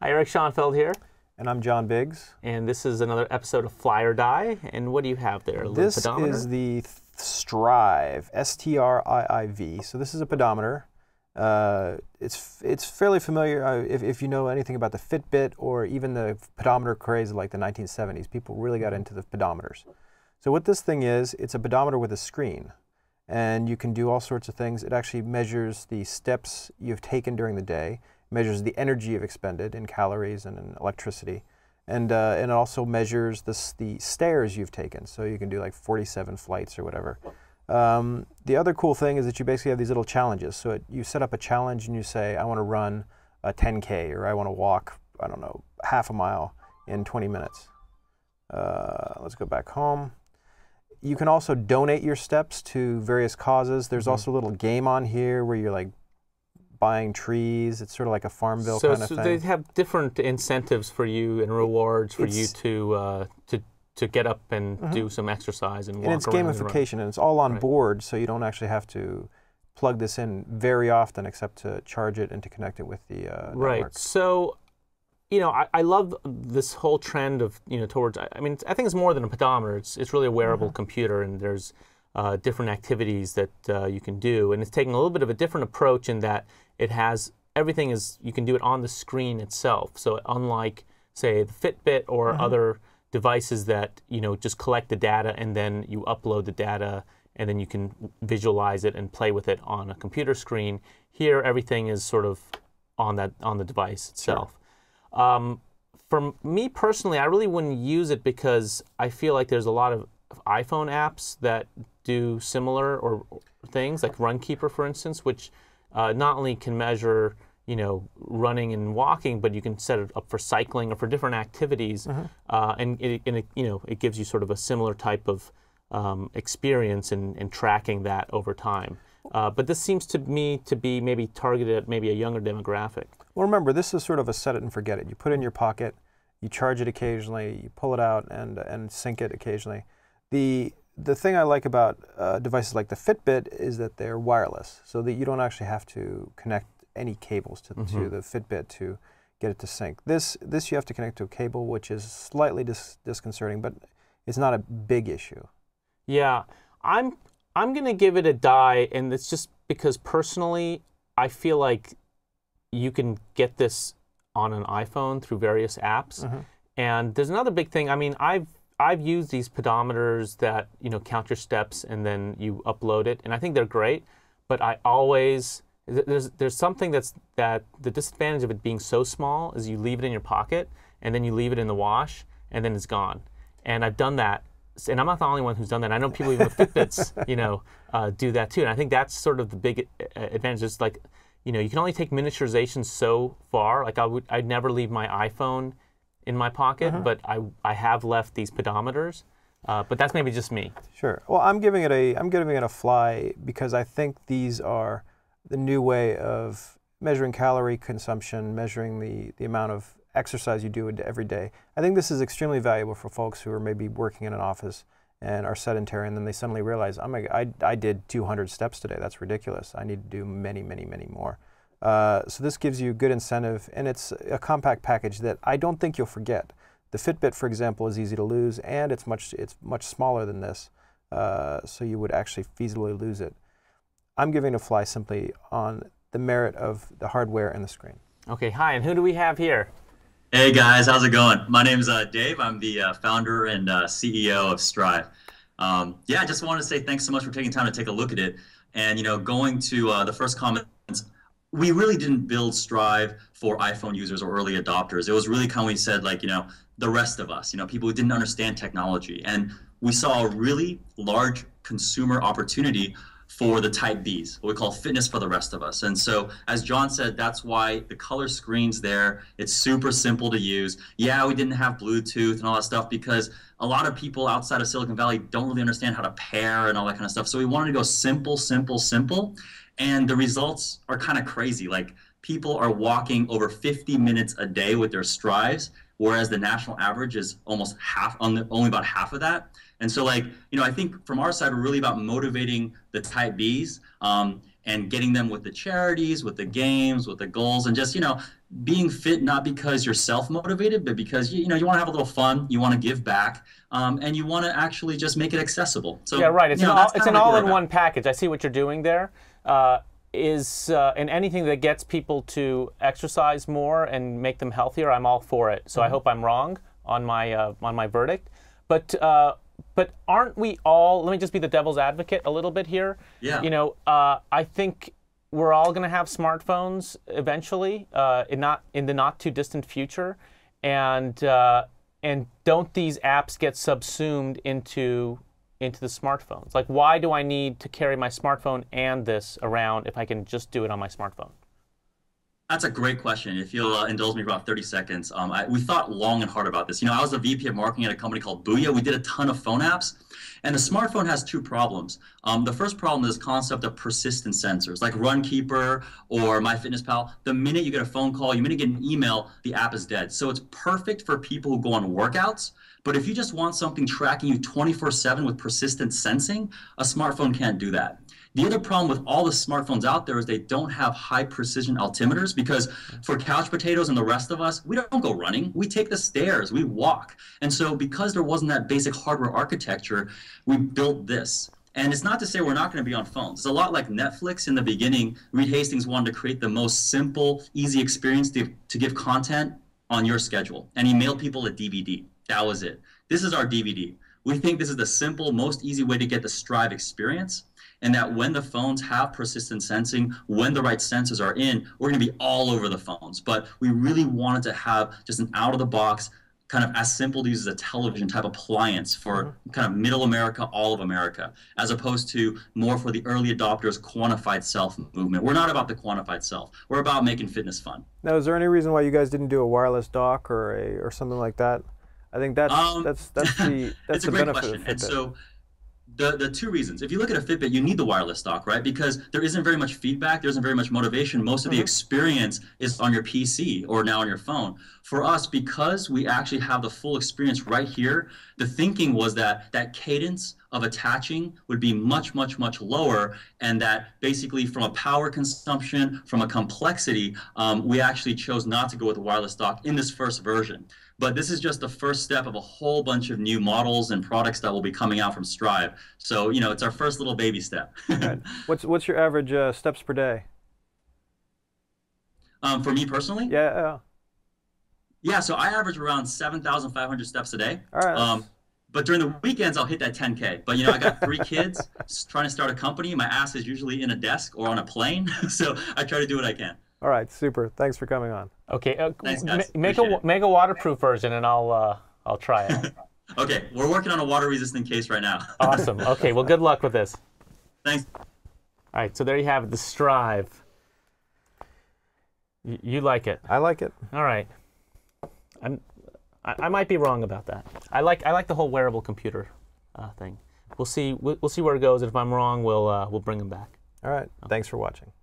Hi, Eric Schoenfeld here. And I'm John Biggs. And this is another episode of Fly or Die. And what do you have there? A this pedometer? Is the Striiv, S-T-R-I-I-V. So this is a pedometer. It's fairly familiar if you know anything about the Fitbit or even the pedometer craze of like the 1970s. People really got into the pedometers. So what this thing is, it's a pedometer with a screen. And you can do all sorts of things. It actually measures the steps you've taken during the day, measures the energy you've expended in calories and in electricity, and it also measures the stairs you've taken. So you can do like 47 flights or whatever. The other cool thing is that you basically have these little challenges. So you set up a challenge and you say, I want to run a 10K or I want to walk, I don't know, half a mile in 20 minutes. Let's go back home. You can also donate your steps to various causes. There's also a little game on here where you're like buying trees. It's sort of like a Farmville kind of thing. So they have different incentives for you and rewards for you to get up and do some exercise and walk around. And it's gamification, and it's all on board, so you don't actually have to plug this in very often except to charge it and to connect it with the network. So, you know, I love this whole trend of, you know, towards, I mean, I think it's more than a pedometer. It's really a wearable computer, and there's different activities that you can do. And it's taking a little bit of a different approach in that it has, everything is, you can do it on the screen itself. So unlike, say, the Fitbit or other devices that, you know, just collect the data and then you upload the data and then you can visualize it and play with it on a computer screen, here everything is sort of on the device itself. For me personally, I really wouldn't use it because I feel like there's a lot of iPhone apps that do similar or things, like Runkeeper, for instance, which not only can measure, you know, running and walking, but you can set it up for cycling or for different activities, and it gives you sort of a similar type of experience in tracking that over time. But this seems to me to be maybe targeted at maybe a younger demographic. Well, remember, this is sort of a set it and forget it. You put it in your pocket, you charge it occasionally, you pull it out and sync it occasionally. The thing I like about devices like the Fitbit is that they're wireless, so that you don't actually have to connect any cables to the Fitbit to get it to sync. This you have to connect to a cable, which is slightly disconcerting, but it's not a big issue. Yeah, I'm going to give it a die, and it's just because personally I feel like you can get this on an iPhone through various apps. And there's another big thing. I mean, I've used these pedometers that, you know, count your steps and then you upload it, and I think they're great, but I always, there's something that the disadvantage of it being so small is you leave it in your pocket and then you leave it in the wash and then it's gone. And I've done that, and I'm not the only one who's done that. I know people even with Fitbits, you know, do that too. And I think that's sort of the big advantage. It's like, you know, you can only take miniaturization so far. Like I'd never leave my iPhone in my pocket, but I have left these pedometers. But that's maybe just me. Sure. Well, I'm giving it a fly because I think these are the new way of measuring calorie consumption, measuring the amount of exercise you do every day. I think this is extremely valuable for folks who are maybe working in an office and are sedentary, and then they suddenly realize, oh my God, I did 200 steps today. That's ridiculous. I need to do many, many, many more. So this gives you good incentive, and it's a compact package that I don't think you'll forget. The Fitbit, for example, is easy to lose, and it's much smaller than this, so you would actually feasibly lose it. I'm giving it a fly simply on the merit of the hardware and the screen. Okay, hi, and who do we have here? Hey guys, how's it going? My name's Dave. I'm the founder and CEO of Striiv. Yeah, I just wanted to say thanks so much for taking time to take a look at it. And, you know, going to the first comments, we really didn't build Striiv for iPhone users or early adopters. It was really kind of, we said, like, you know, the rest of us, you know, people who didn't understand technology. And we saw a really large consumer opportunity for the type Bs, what we call fitness for the rest of us. And so, as John said, that's why the color screen's there. It's super simple to use. Yeah, we didn't have Bluetooth and all that stuff because a lot of people outside of Silicon Valley don't really understand how to pair and all that kind of stuff. So we wanted to go simple, simple, simple. And the results are kind of crazy. Like, people are walking over 50 minutes a day with their Striivs, whereas the national average is almost half, only about half of that. And so, like, you know, I think from our side, we're really about motivating the type Bs and getting them with the charities, with the games, with the goals, and just, you know, being fit not because you're self-motivated, but because you want to have a little fun, you want to give back, and you want to actually just make it accessible. So yeah, right. It's an all-in-one about. package. I see what you're doing there. And anything that gets people to exercise more and make them healthier, I'm all for it. So I hope I'm wrong on my verdict. But aren't we all? Let me just be the devil's advocate a little bit here. Yeah. I think we're all going to have smartphones eventually, in the not too distant future, and don't these apps get subsumed into the smartphones? Like, why do I need to carry my smartphone and this around if I can just do it on my smartphone? That's a great question. If you'll indulge me for about 30 seconds. We thought long and hard about this. I was the VP of marketing at a company called Booyah. We did a ton of phone apps. And the smartphone has two problems. The first problem is this concept of persistent sensors, like Runkeeper or MyFitnessPal. The minute you get a phone call, the minute you get an email, the app is dead. So it's perfect for people who go on workouts. But if you just want something tracking you 24/7 with persistent sensing, a smartphone can't do that. The other problem with all the smartphones out there is they don't have high precision altimeters, because for couch potatoes and the rest of us, we don't go running. We take the stairs, we walk. And so because there wasn't that basic hardware architecture, we built this. And it's not to say we're not going to be on phones. It's a lot like Netflix in the beginning. Reed Hastings wanted to create the most simple, easy experience to give content on your schedule. And he mailed people a DVD. That was it. This is our DVD. We think this is the simple, most easy way to get the Striiv experience. And that when the phones have persistent sensing, when the right sensors are in, we're going to be all over the phones. But we really wanted to have just an out-of-the-box, kind of as simple to use as a television type appliance for kind of middle America, all of America, as opposed to more for the early adopters, quantified self movement. We're not about the quantified self. We're about making fitness fun. Now, is there any reason why you guys didn't do a wireless dock or something like that? I think that's the it's a the great benefit question. of Fitbit. And so the two reasons. If you look at a Fitbit, you need the wireless dock, right? Because there isn't very much feedback, there isn't very much motivation. Most of the experience is on your PC or now on your phone. For us, because we actually have the full experience right here, the thinking was that that cadence of attaching would be much, much, much lower, and that basically from a power consumption, from a complexity, we actually chose not to go with the wireless dock in this first version. But this is just the first step of a whole bunch of new models and products that will be coming out from Striiv. So, it's our first little baby step. Right. What's your average steps per day? For me personally? Yeah. Yeah, so I average around 7,500 steps a day. All right. But during the weekends, I'll hit that 10K. But, I got 3 kids trying to start a company. My ass is usually in a desk or on a plane. So I try to do what I can. All right, super. Thanks for coming on. Okay, Thanks, guys. make a waterproof version, and I'll try it. Okay, we're working on a water-resistant case right now. Awesome. Okay, well, good luck with this. Thanks. All right, so there you have it, the Striiv. You like it? I like it. All right. I might be wrong about that. I like the whole wearable computer thing. We'll see where it goes, and if I'm wrong, we'll bring them back. All right. Thanks for watching.